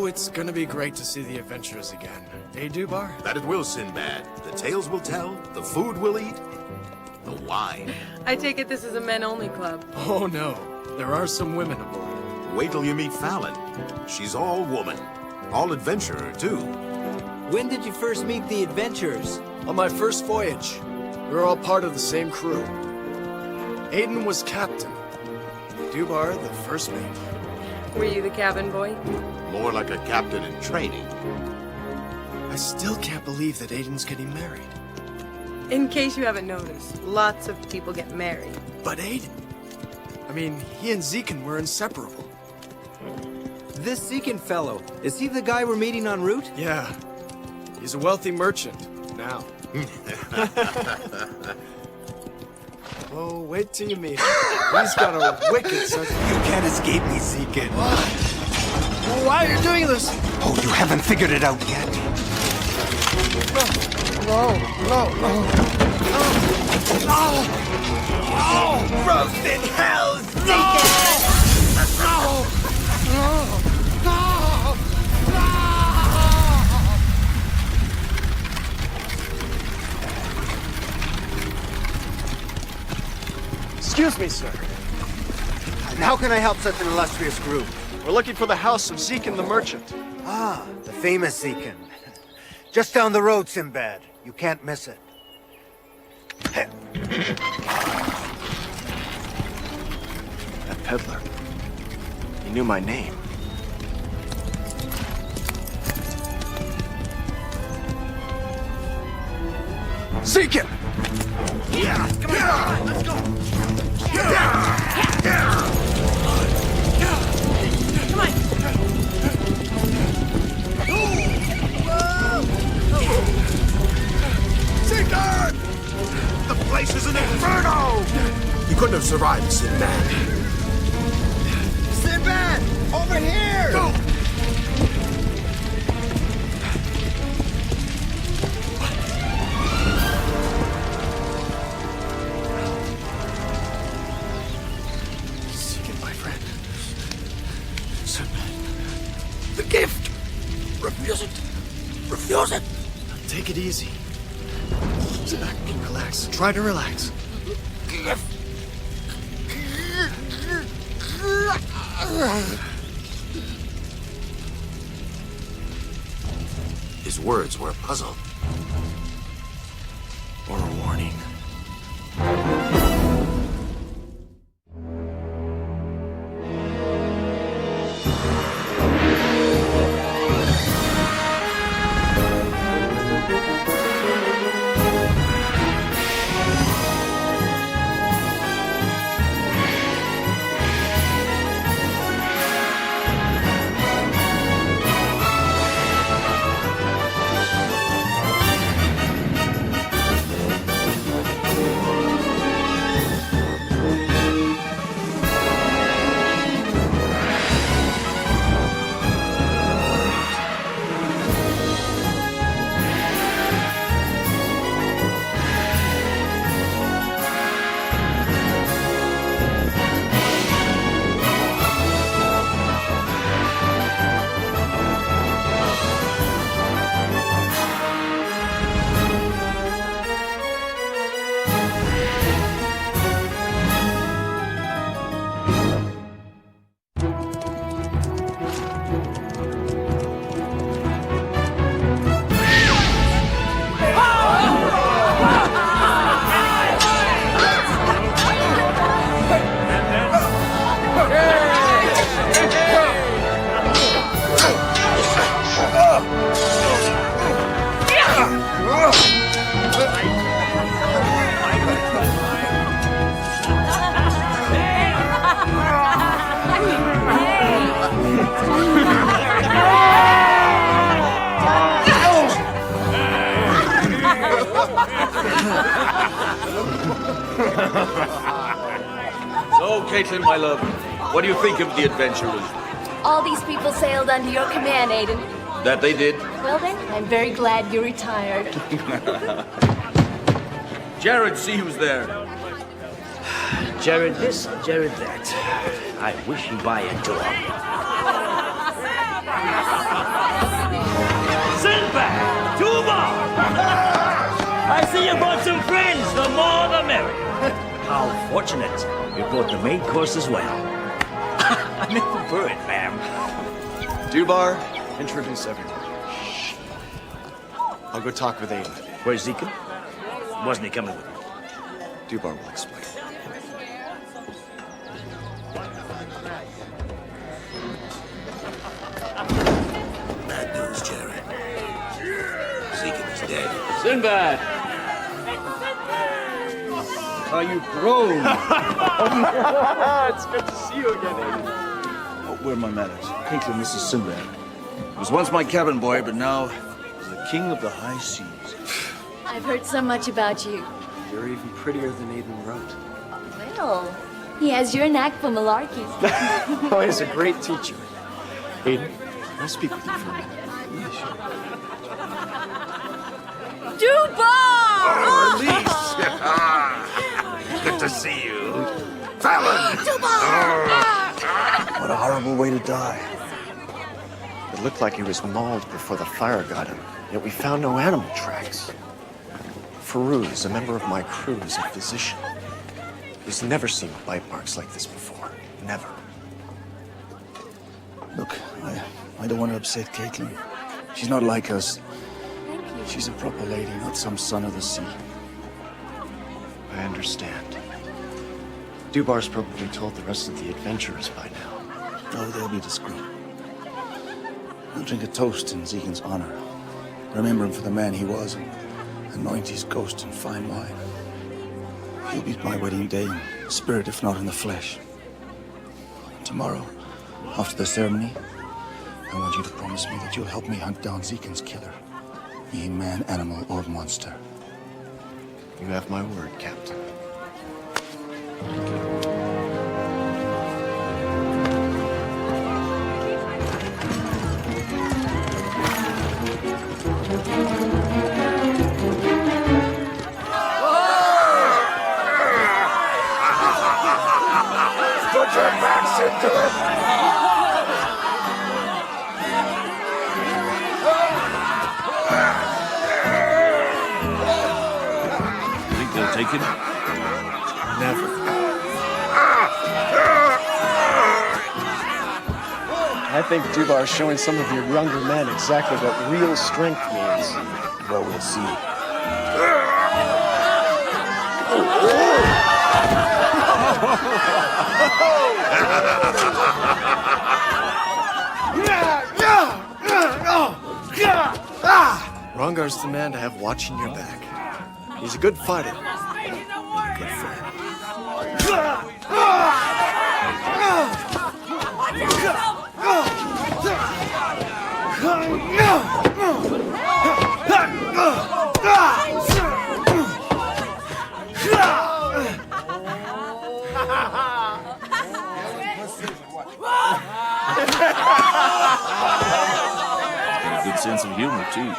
Oh, it's gonna be great to see the adventurers again. Eh, Dubar? That it will, Sinbad. The tales will tell, the food we'll eat, the wine. I take it this is a men-only club. Oh no, there are some women aboard. Wait till you meet Fallon. She's all woman. All adventurer, too. When did you first meet the adventurers? On my first voyage, we were all part of the same crew. Aiden was captain. Dubar, the first mate. Were you the cabin boy? More like a captain in training. I still can't believe that Aiden's getting married. In case you haven't noticed, lots of people get married. But Aiden... I mean, he and Zekin were inseparable. This Zekin fellow, is he the guy we're meeting en route? Yeah. He's a wealthy merchant, now. Oh, wait till you meet him. He's got a wicked sense of... You can't escape me, Zekin. Why are you doing this? Oh, you haven't figured it out yet. No. Roast in hell, Excuse me, sir. And how can I help such an illustrious group? We're looking for the house of Zekin the merchant. Ah, the famous Zekin. Just down the road, Sinbad. You can't miss it. That peddler. He knew my name. Zekin! Yeah, come on, let's go. Come on! Zekin! The place is an inferno! You couldn't have survived, Sinbad. Sinbad! Over here! Go! Zekin, my friend. Sinbad. The gift! Refuse it! Refuse it! Take it easy. Sit back and relax. Try to relax. His words were a puzzle. Or a warning. So, Caitlin, my love, what do you think of the adventurers? All these people sailed under your command, Aiden. That they did? Well then, I'm very glad you're retired. Jared, see who's there. Jared this, Jared that. I wish he'd buy a dog. Sinbad! Tuba! I see you brought some friends. The more the merrier. How fortunate. You brought the main course as well. I'm in the bird, ma'am. Dubar, introduce everyone. I'll go talk with Aiden. Where's Deacon? Wasn't he coming with me? Dubar will explain. Bad news, Jerry. Deacon is dead. Sinbad! How you grown? It's good to see you again, Aiden. Oh, where are my manners? Caitlin, this is Sinbad. He was once my cabin boy, but now he's the king of the high seas. I've heard so much about you. You're even prettier than Aiden wrote. Well, he has your knack for malarkey. Oh, he's a great teacher. Aiden, can I speak with you for a minute? Yeah, sure. Dubar! Release! Good to see you. Fallon! What a horrible way to die. It looked like he was mauled before the fire got him, yet we found no animal tracks. Farouz, a member of my crew, is a physician. He's never seen bite marks like this before. Never. Look, I don't want to upset Caitlin. She's not like us. She's a proper lady, not some son of the sea. I understand. Dubar's probably told the rest of the adventurers by now. Oh, they'll be discreet. I'll drink a toast in Zegan's honor. Remember him for the man he was and anoint his ghost in fine wine. He'll be my wedding day in spirit, if not in the flesh. Tomorrow, after the ceremony, I want you to promise me that you'll help me hunt down Zegan's killer. Be he man, animal, or monster. You have my word, Captain. Put your backs into it! Think they'll take him? Never. I think Dubar's showing some of your younger men exactly what real strength means. Well, we'll see. Rongar's the man to have watching your back. He's a good fighter and a good friend. Got a good sense of humor, too.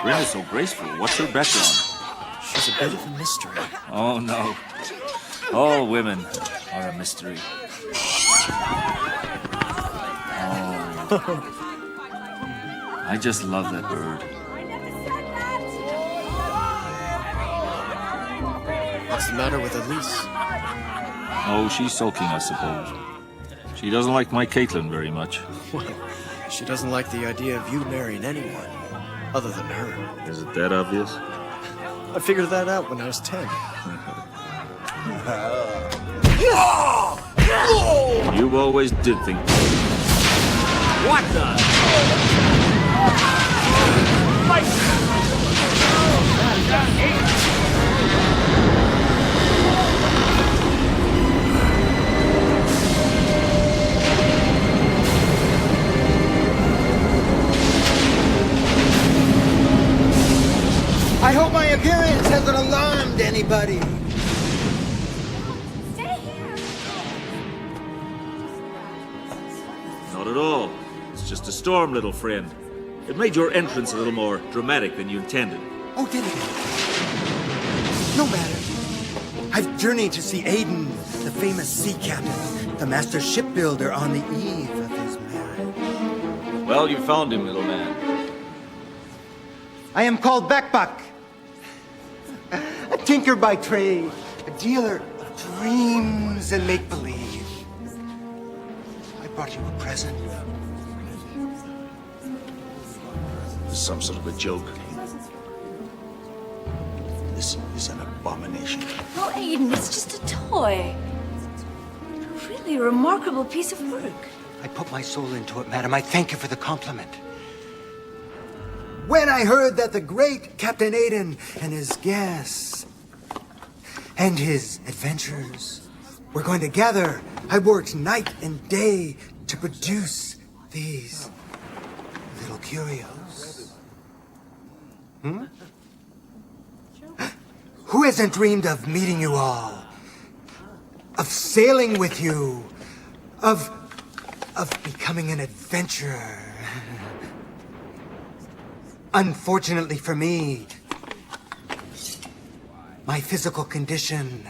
Brenda's so graceful. What's her background? She's a bit of a mystery. Oh, no. All women are a mystery. Oh. I just love that bird. What's the matter with Elise? Oh, she's sulking, I suppose. She doesn't like my Caitlin very much. Well, she doesn't like the idea of you marrying anyone other than her. Is it that obvious? I figured that out when I was 10. You always did think. What the? I hope my appearance hasn't alarmed anybody. Not at all. It's just a storm, little friend. It made your entrance a little more dramatic than you intended. Oh, did it? No matter. I've journeyed to see Aiden, the famous sea captain, the master shipbuilder on the eve of his marriage. Well, you found him, little man. I am called Beckbuck, a tinker by trade, a dealer of dreams and make-believe. I brought you a present. Some sort of a joke. This is an abomination. Oh, Aiden, it's just a toy. Really a remarkable piece of work. I put my soul into it, madam. I thank you for the compliment. When I heard that the great Captain Aiden and his guests and his adventures were going together, I worked night and day to produce these little curios. Who hasn't dreamed of meeting you all? Of sailing with you? Of becoming an adventurer? Unfortunately for me, my physical condition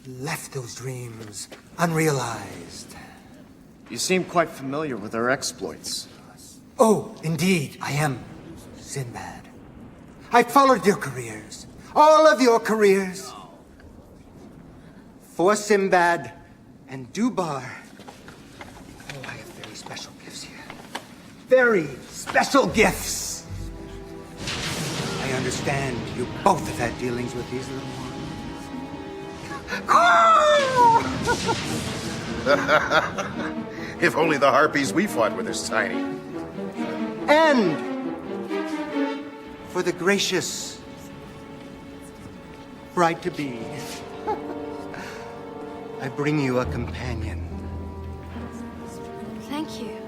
left those dreams unrealized. You seem quite familiar with our exploits. Oh, indeed, I am Sinbad. I followed your careers. All of your careers. For Sinbad and Dubar. Oh, I have very special gifts here. Very special gifts. I understand you both have had dealings with these little ones. If only the harpies we fought were this tiny. And for the gracious bride-to-be, I bring you a companion. Thank you.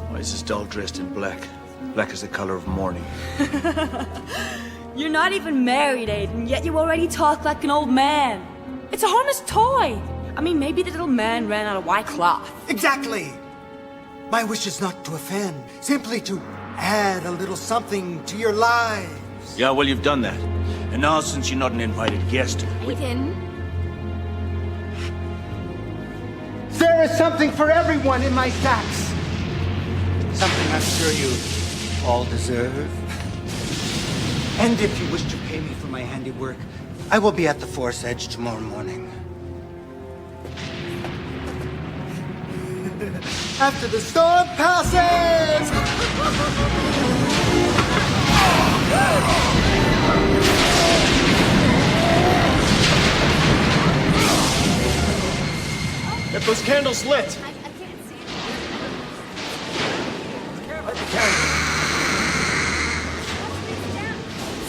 Why is this doll dressed in black? Black is the color of mourning. You're not even married, Aiden, yet you already talk like an old man. It's a harmless toy. I mean, maybe the little man ran out of white cloth. Exactly! My wish is not to offend, simply to add a little something to your lives. Yeah, well, you've done that. And now, since you're not an invited guest... Aiden? There is something for everyone in my sacks. Something I'm sure you all deserve. And if you wish to pay me for my handiwork, I will be at the Force Edge tomorrow morning. After the storm passes! Get those candles lit! I can't see it.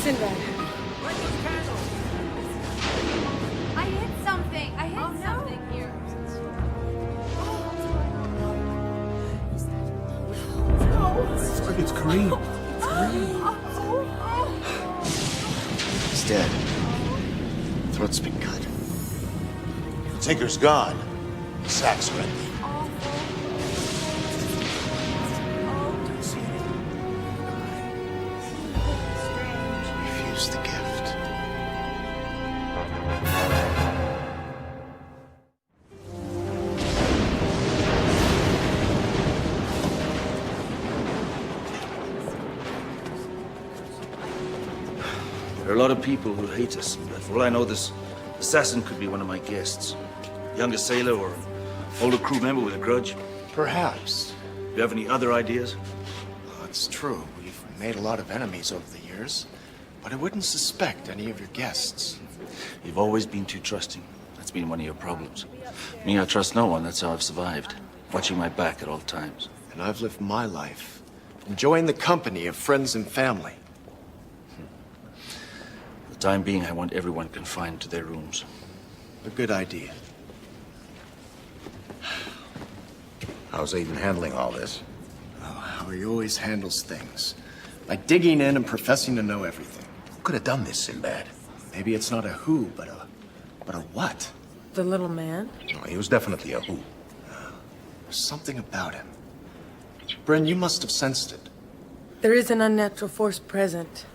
Sinbad. I hit something. I hit something here. It's Kareem. He's dead. Throat's been cut. Tinker's gone. The sack's are empty. Refuse the gift. There are a lot of people who hate us, but for all I know, this assassin could be one of my guests. Younger sailor or older crew member with a grudge. Perhaps. Do you have any other ideas? Well, it's true. We've made a lot of enemies over the years, but I wouldn't suspect any of your guests. You've always been too trusting. That's been one of your problems. Me, I trust no one. That's how I've survived. Watching my back at all times. And I've lived my life, enjoying the company of friends and family. For the time being, I want everyone confined to their rooms. A good idea. How's Aiden handling all this? Oh, how he always handles things. By digging in and professing to know everything. Who could have done this, Sinbad? Maybe it's not a who, but a what? The little man? No, he was definitely a who. There's something about him. Bryn, you must have sensed it. There is an unnatural force present.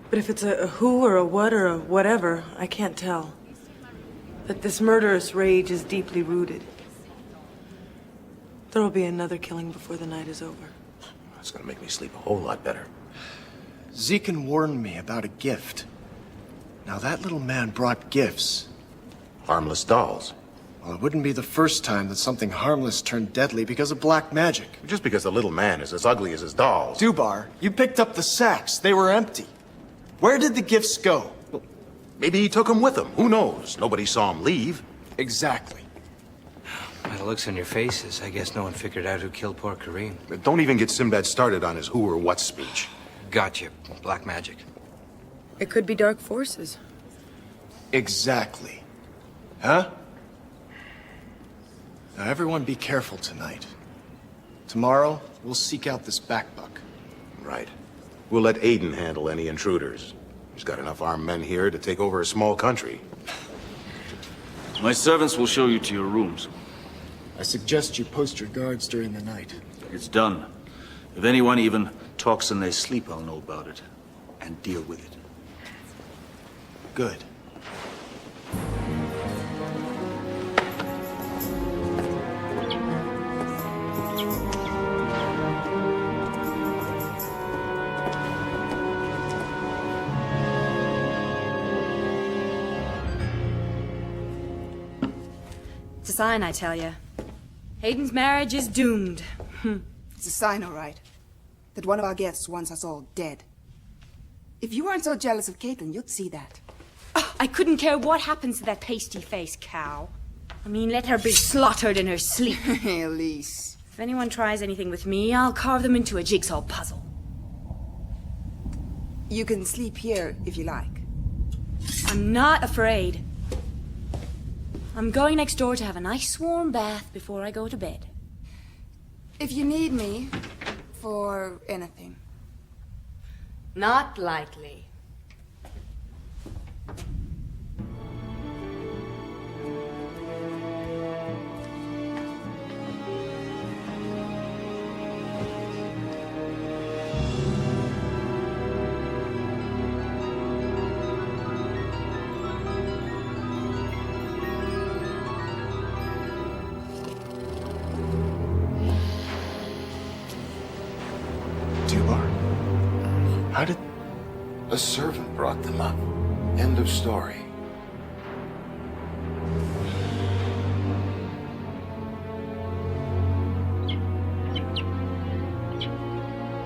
But if it's a who or a what or a whatever, I can't tell. That this murderous rage is deeply rooted. There will be another killing before the night is over. That's gonna make me sleep a whole lot better. Zekin warned me about a gift. Now that little man brought gifts. Harmless dolls. Well, it wouldn't be the first time that something harmless turned deadly because of black magic. Just because the little man is as ugly as his dolls. Dubar, you picked up the sacks. They were empty. Where did the gifts go? Maybe he took them with him. Who knows? Nobody saw him leave. Exactly. By the looks on your faces, I guess no one figured out who killed poor Kareem. Don't even get Sinbad started on his who or what speech. Gotcha. Black magic. It could be dark forces. Exactly. Huh? Now everyone be careful tonight. Tomorrow, we'll seek out this backbuck. Right. We'll let Aiden handle any intruders. He's got enough armed men here to take over a small country. My servants will show you to your rooms. I suggest you post your guards during the night. It's done. If anyone even talks in their sleep, I'll know about it. And deal with it. Good. It's a sign, I tell you. Hayden's marriage is doomed. It's a sign, all right. That one of our guests wants us all dead. If you weren't so jealous of Caitlin, you'd see that. Oh, I couldn't care what happens to that pasty-faced cow. I mean, let her be slaughtered in her sleep. Elise. If anyone tries anything with me, I'll carve them into a jigsaw puzzle. You can sleep here if you like. I'm not afraid. I'm going next door to have a nice warm bath before I go to bed. If you need me for anything. Not likely. How did... A servant brought them up. End of story.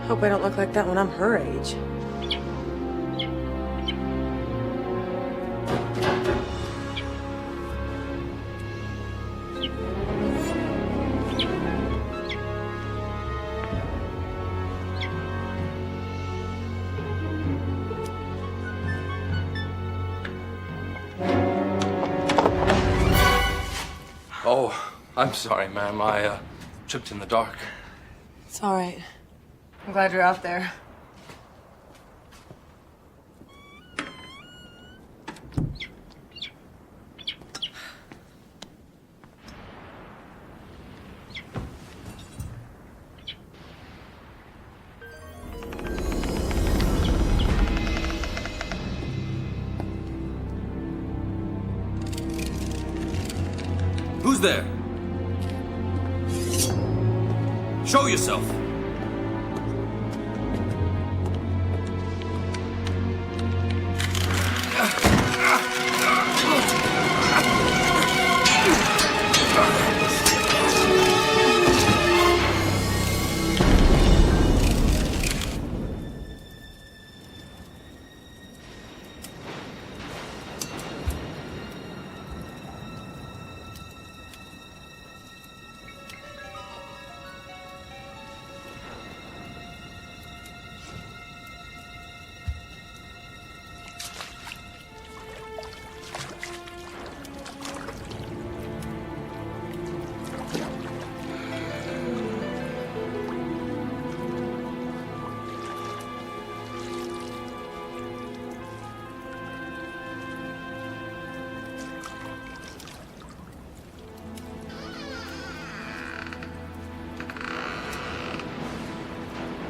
Hope I don't look like that when I'm her age. Oh, I'm sorry, ma'am. I tripped in the dark. It's all right. I'm glad you're out there. Who's there? Show yourself.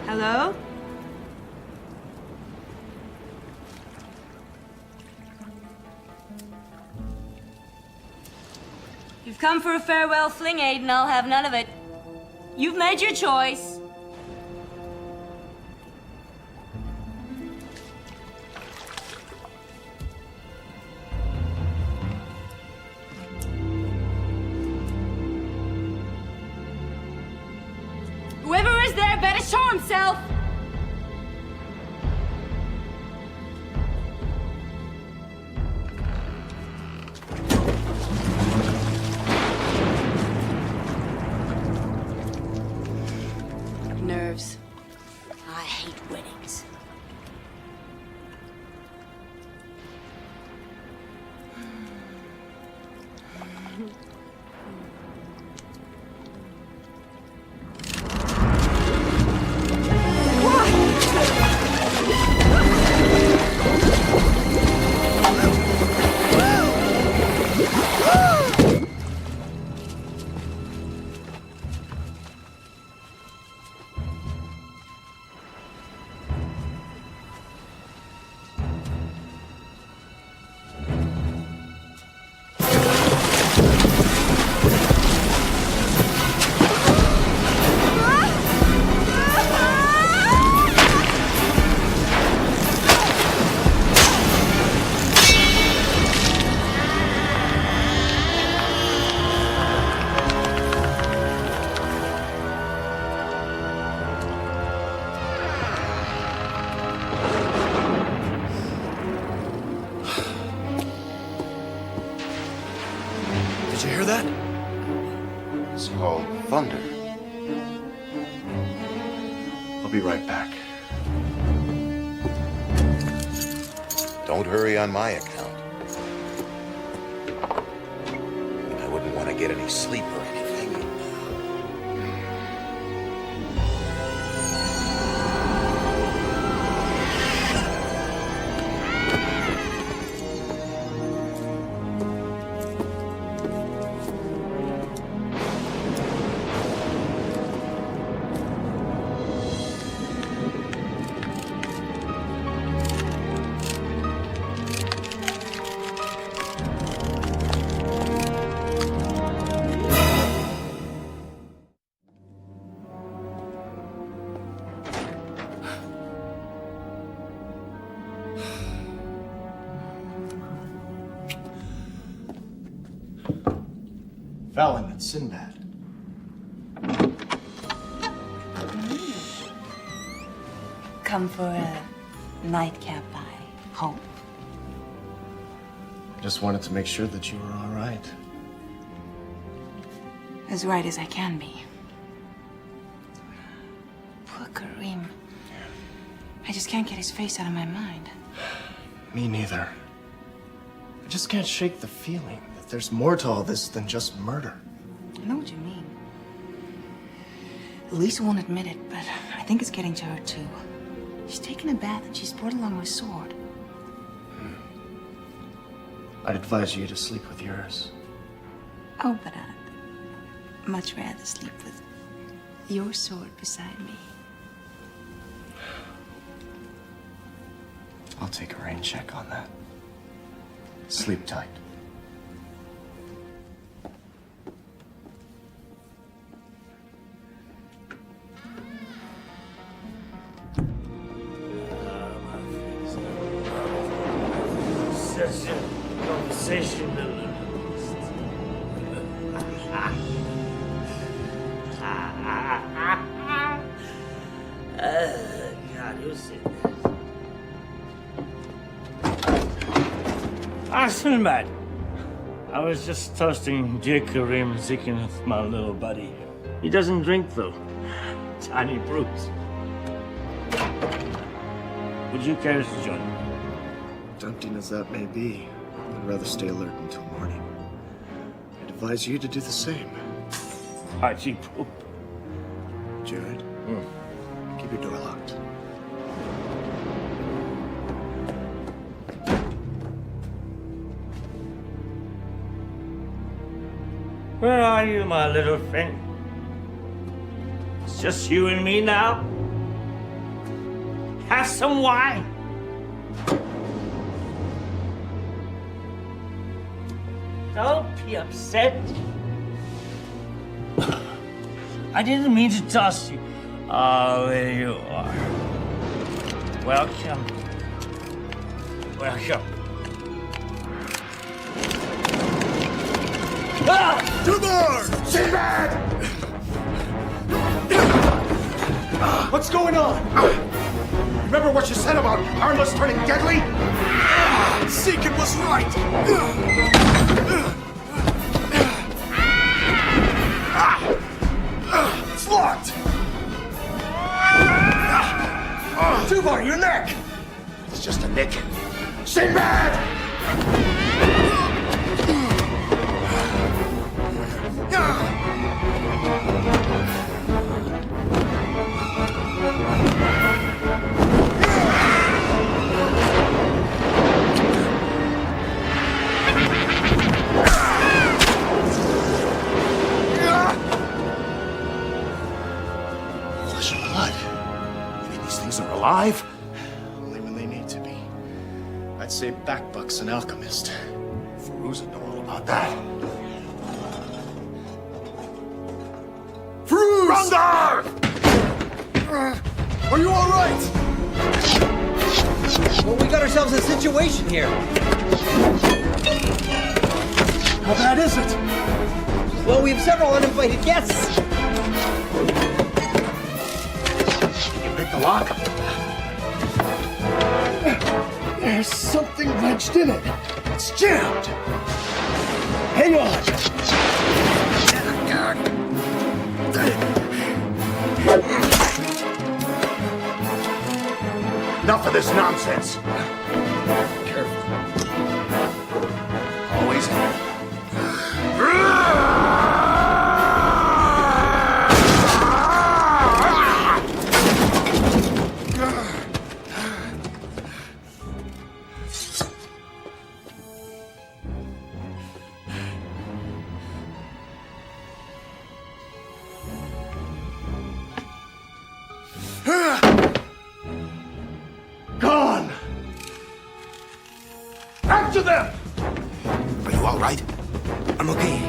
Hello? you've come for a farewell fling, Aiden, I'll have none of it. You've made your choice. Whoever is there better show himself! Nerves. I hate weddings. Did you hear that? It's called thunder. I'll be right back. Don't hurry on my account. I wouldn't want to get any sleep or anything. Fallon, it's Sinbad. Come for a nightcap, I hope. Just wanted to make sure that you were all right. As right as I can be. Poor Kareem. I just can't get his face out of my mind. Me neither. I just can't shake the feeling that there's more to all this than just murder. I know what you mean. Lisa won't admit it, but I think it's getting to her too. She's taken a bath and she's brought along her sword. I'd advise you to sleep with yours. Oh, but I'd much rather sleep with your sword beside me. I'll take a rain check on that. Sleep tight. Such a conversationalist. God, who said that? Sinbad. I was just toasting dear Kareem Zikin with my little buddy. He doesn't drink, though. Tiny Bruce. Would you care to join me? Tempting as that may be, I'd rather stay alert until morning. I'd advise you to do the same. Archie Poop. Jared, keep your door locked. Where are you, my little friend? It's just you and me now. Have some wine. Don't be upset. I didn't mean to toss you. Oh, there you are. Welcome. Welcome. Ah! Two more! Sinbad! What's going on? Remember what you said about harmless turning deadly? Seekin was right. It's locked. Tubar, your neck. It's just a nick. Sinbad! Flesh and blood. You mean these things are alive? Only when they need to be. I'd say backbuck's an alchemist. Feroz would know all about that. Feroz! Rundar! Are you all right? Well, we got ourselves a situation here. How bad is it? Well, we have several uninvited guests. Can you pick the lock? There's something wrenched in it. It's jammed. Hang on. Enough of this nonsense. Careful. Always in. Gone! After them! Are you all right? I'm okay.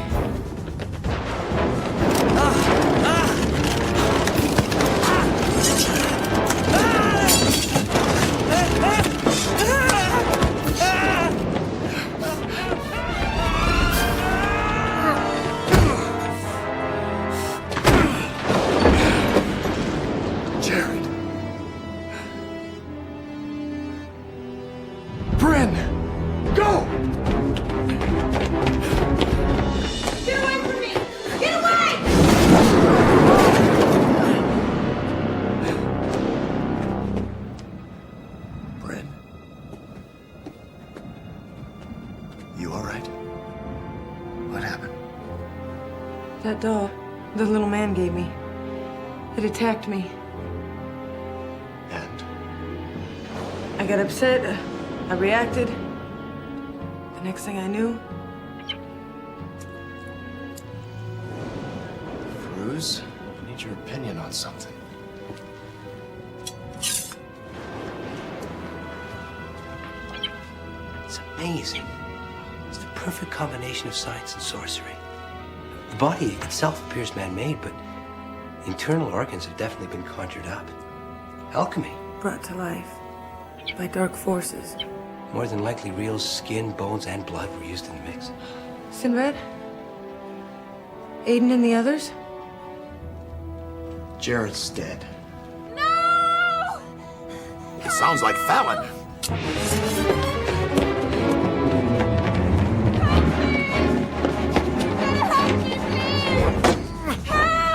Jared. Bryn! Go! Get away from me! Get away! Bryn? You all right? What happened? That doll the little man gave me. It attacked me. And? I got upset. I reacted. The next thing I knew, Feroz, I need your opinion on something. It's amazing. It's the perfect combination of science and sorcery. The body itself appears man-made, but the internal organs have definitely been conjured up. Alchemy. brought to life by dark forces. More than likely, real skin, bones, and blood were used in the mix. Sinbad? Aiden and the others? Jared's dead. It sounds like Fallon.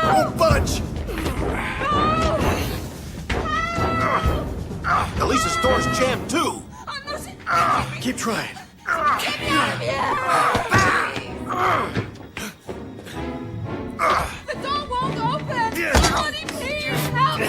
Don't budge! Elisa's door's jammed too. Keep trying. Get me out of here! The door won't open! Somebody please help me!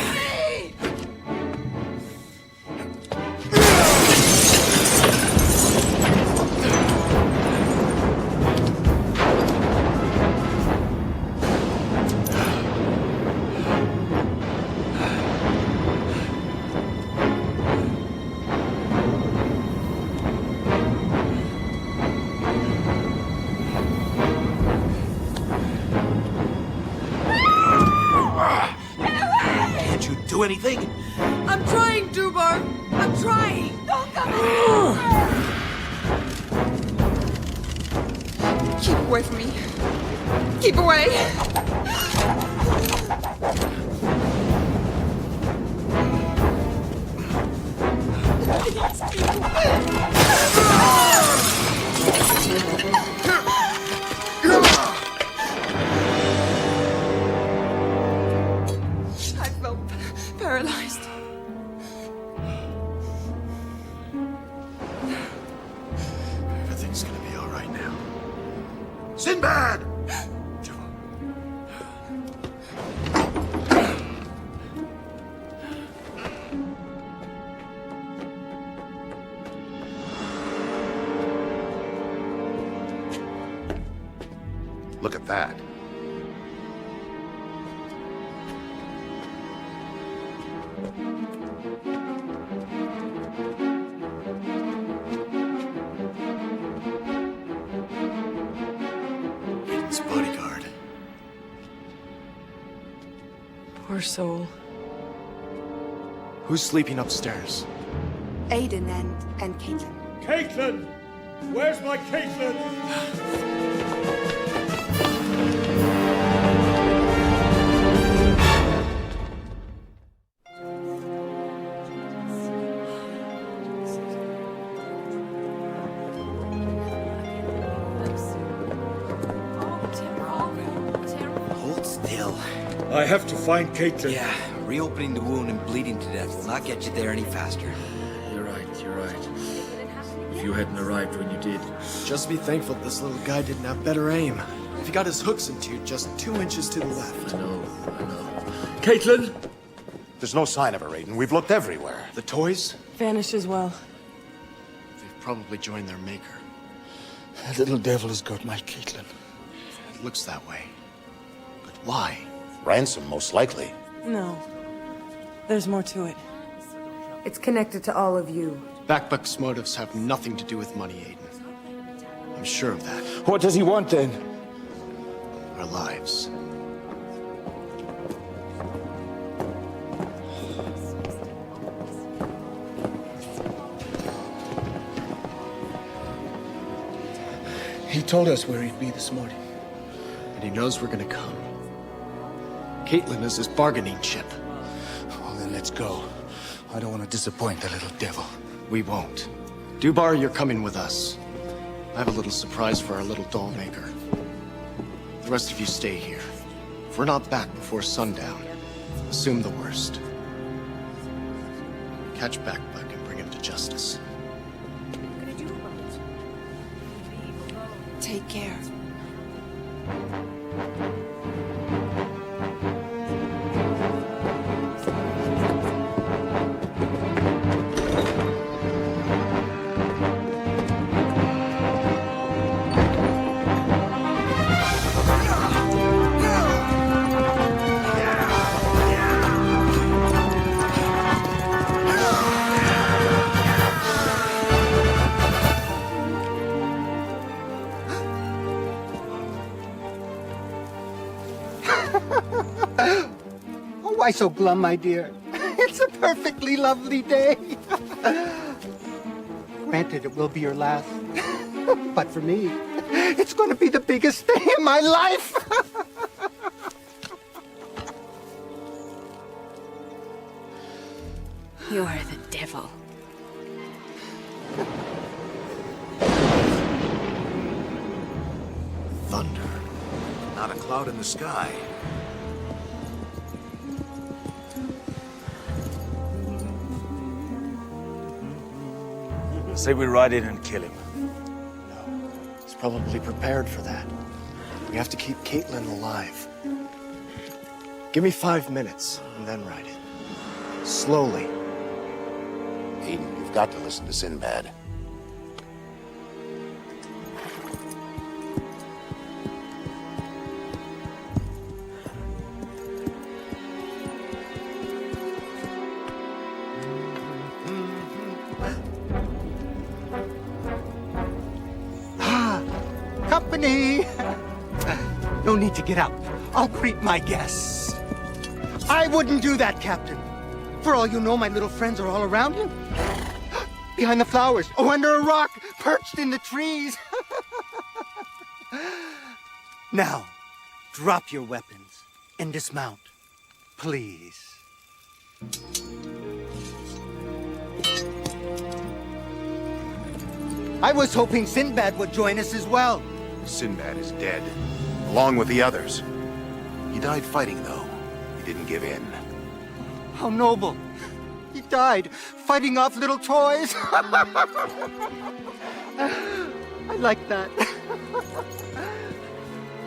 anything. I'm trying, Dubar. I'm trying. Don't come in. Keep away from me. Keep away. I felt paralyzed. Everything's gonna be all right now. Sinbad! Look at that. Aiden's bodyguard. Poor soul. Who's sleeping upstairs? Aiden and Caitlin. Caitlin! Where's my Caitlin? Hold still. I have to find Caitlin. Yeah, reopening the wound and bleeding to death will not get you there any faster. You're right, you're right. If you hadn't arrived when you did. Just be thankful this little guy didn't have better aim. If he got his hooks into you just 2 inches to the left. I know. Caitlin! There's no sign of her, Aiden. We've looked everywhere. The toys? Vanished as well. They've probably joined their maker. That little devil has got my Caitlin. It looks that way. But why? Ransom, most likely. No. There's more to it. It's connected to all of you. Backbuck's motives have nothing to do with money, Aiden. I'm sure of that. What does he want then? Our lives. He told us where he'd be this morning. And he knows we're gonna come. Caitlin is his bargaining chip. Well, then let's go. I don't want to disappoint the little devil. We won't. Dubar, you're coming with us. I have a little surprise for our little doll maker. The rest of you stay here. If we're not back before sundown, assume the worst. Catch Backbuck and bring him to justice. Take care. Oh, why so glum, my dear? It's a perfectly lovely day. Granted, it will be your last. But for me, it's going to be the biggest day in my life. You are the devil. Thunder. Not a cloud in the sky. Say we ride in and kill him. He's probably prepared for that. We have to keep Caitlin alive. Give me 5 minutes, and then ride it. Slowly. Aiden, you've got to listen to Sinbad. Company! No need to get up. I'll greet my guests. I wouldn't do that, Captain. For all you know, my little friends are all around you. Behind the flowers, or under a rock, perched in the trees. Now, drop your weapons and dismount, please. I was hoping Sinbad would join us as well. Sinbad is dead, along with the others. He died fighting, though. He didn't give in. How noble. He died fighting off little toys. I like that.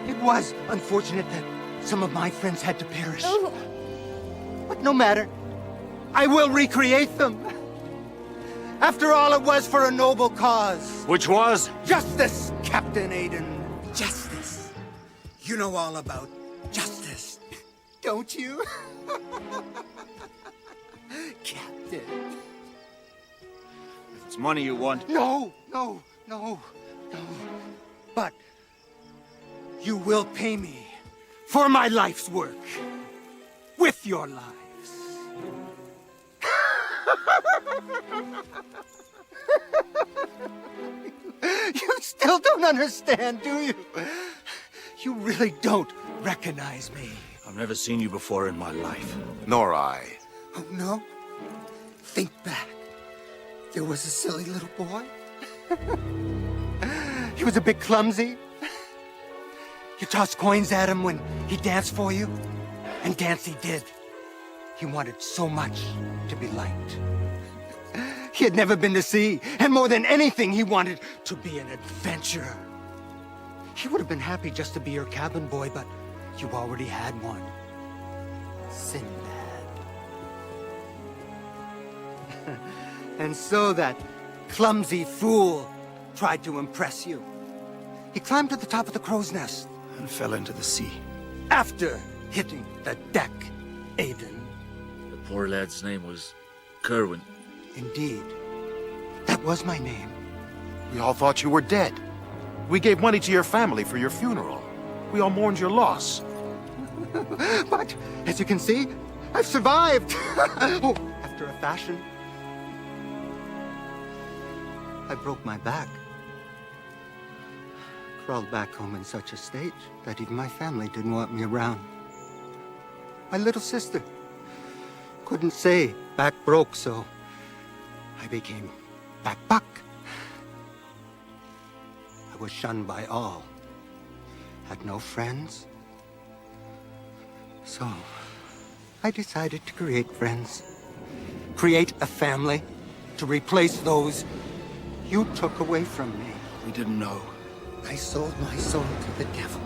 It was unfortunate that some of my friends had to perish. Oh. But no matter. I will recreate them. After all, it was for a noble cause. Which was? Justice, Captain Aiden. Justice. You know all about justice, don't you? Captain. If it's money you want. No. But you will pay me for my life's work with your lives. You still don't understand, do you? You really don't recognize me. I've never seen you before in my life. Nor I. Oh, no? Think back. There was a silly little boy. He was a bit clumsy. You tossed coins at him when he danced for you. And dance he did. He wanted so much to be liked. He had never been to sea, and more than anything, he wanted to be an adventurer. He would have been happy just to be your cabin boy, but you already had one. Sinbad. And so that clumsy fool tried to impress you. He climbed to the top of the crow's nest. And fell into the sea. After hitting the deck, Aiden. The poor lad's name was Kerwin. Indeed. That was my name. We all thought you were dead. We gave money to your family for your funeral. We all mourned your loss. But, as you can see, I've survived. Oh, after a fashion. I broke my back. Crawled back home in such a state that even my family didn't want me around. My little sister couldn't say back broke, so I became back buck. I was shunned by all. Had no friends. So I decided to create friends. Create a family to replace those you took away from me. We didn't know. I sold my soul to the devil.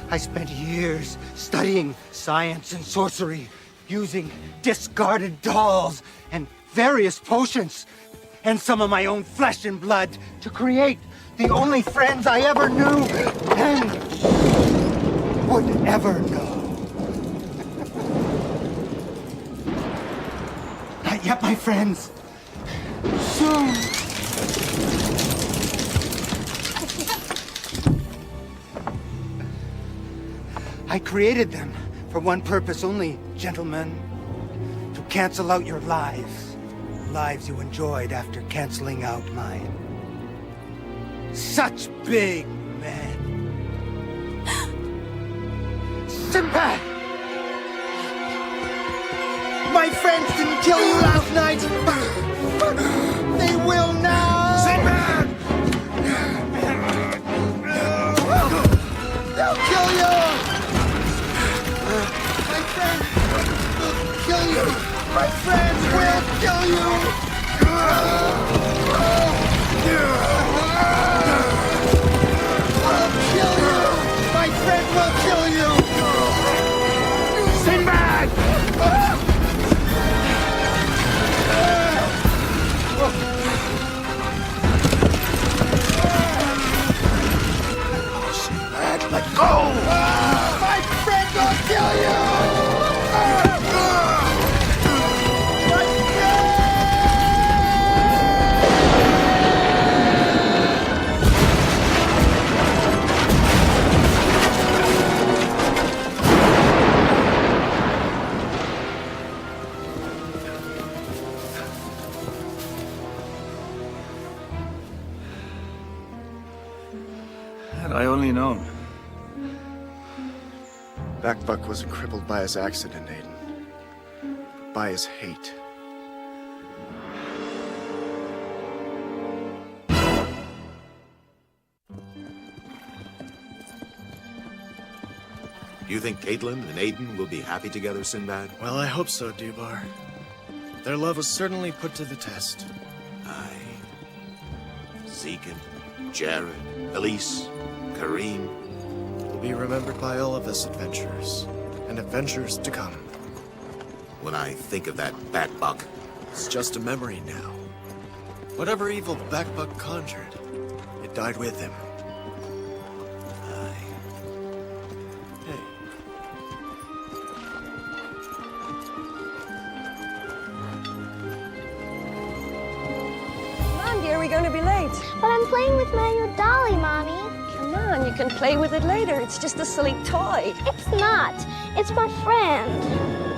I spent years studying science and sorcery, using discarded dolls and various potions, and some of my own flesh and blood to create the only friends I ever knew and would ever know. Not yet, my friends. Soon. I created them for one purpose only, gentlemen. To cancel out your lives. Lives you enjoyed after canceling out mine. Such big men. Sinbad! My friends didn't kill you last night, but they will now! Sinbad! They'll kill you! My friends will kill you! My friends will kill you! I'll kill you! My friend will kill you! Sinbad! Sinbad, let go! My friend will kill you! My friend! I only known. Backbuck wasn't crippled by his accident, Aiden. But by his hate. Do you think Caitlin and Aiden will be happy together, Sinbad? Well, I hope so, Dubar. Their love was certainly put to the test. Aye. Zekin, Jared, Elise, Kareem. Will be remembered by all of us adventurers, and adventures to come. When I think of that Backbuck, It's just a memory now. Whatever evil Backbuck conjured, it died with him. aye. Hey. Come on, dear, we're going to be late. But I'm playing with my new dolly, Mommy. Come on, you can play with it later. It's just a silly toy. It's not. It's my friend.